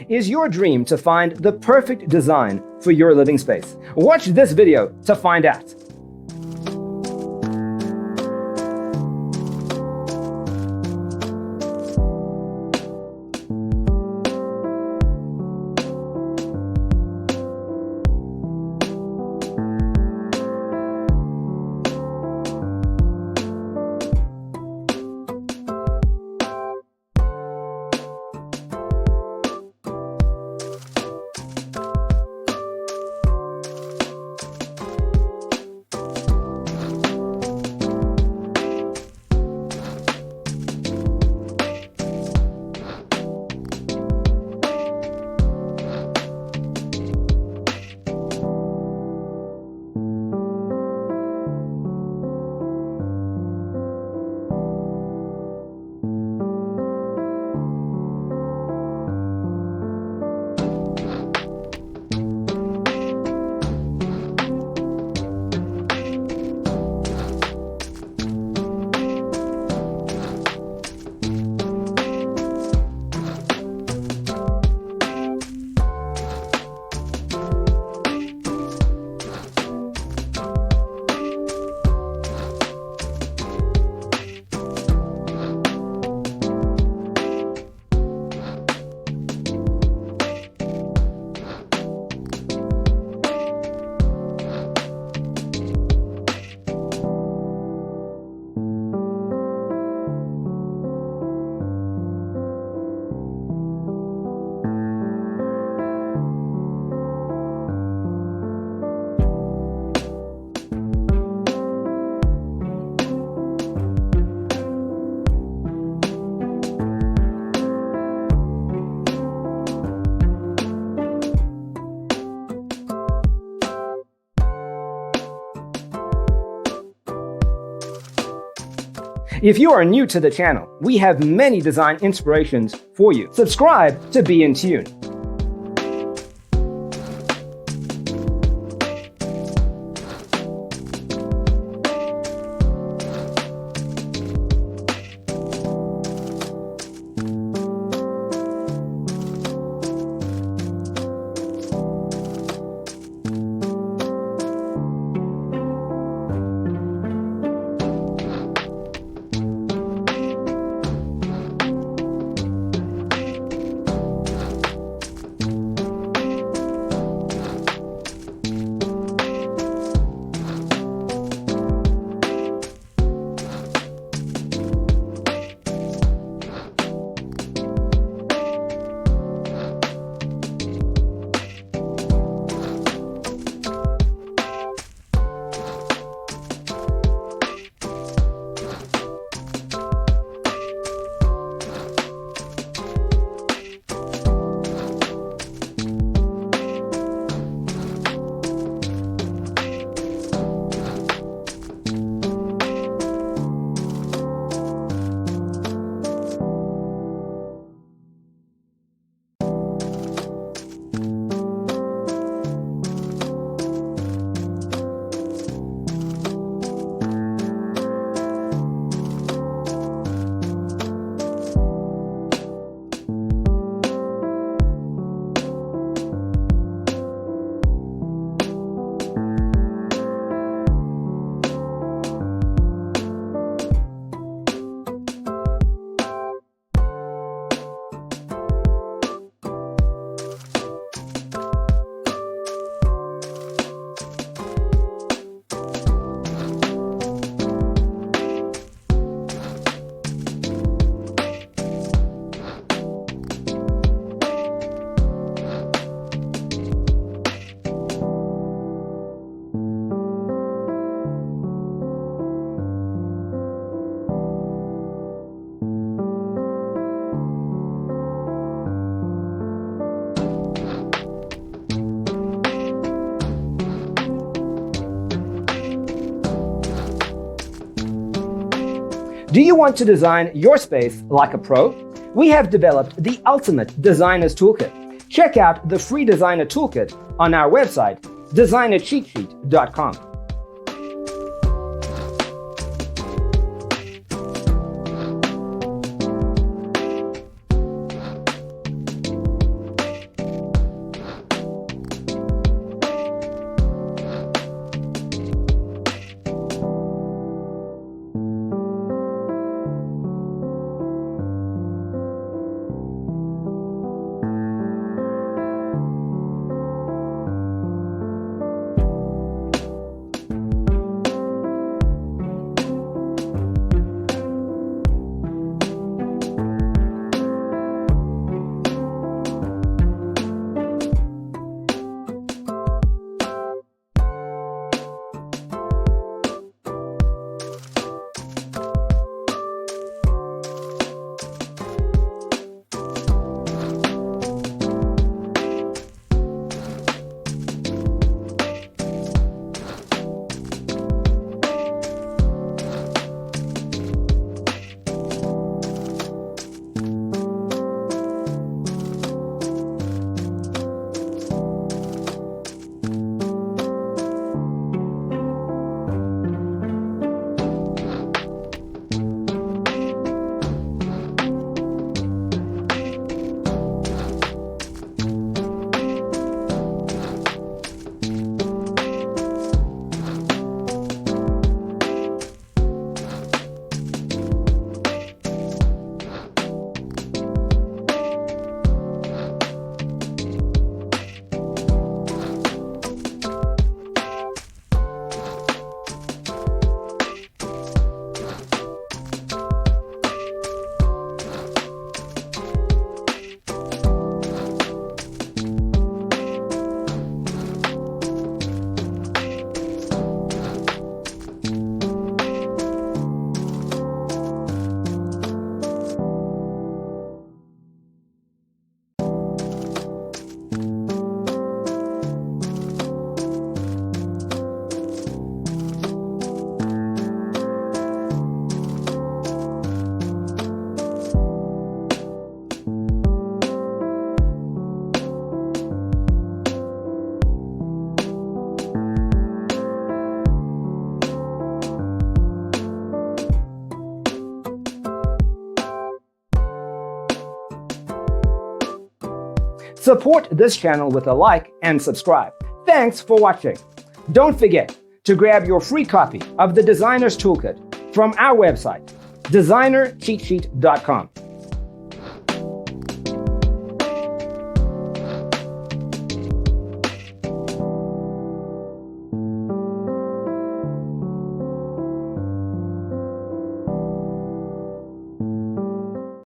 Is your dream to find the perfect design for your living space? Watch this video to find out. If you are new to the channel, we have many design inspirations for you. Subscribe to be in tune. Do you want to design your space like a pro? We have developed the ultimate designer's toolkit. Check out the free designer toolkit on our website, designercheatsheet.com. Support this channel with a like and subscribe. Thanks for watching. Don't forget to grab your free copy of the Designer's Toolkit from our website, designercheatsheet.com.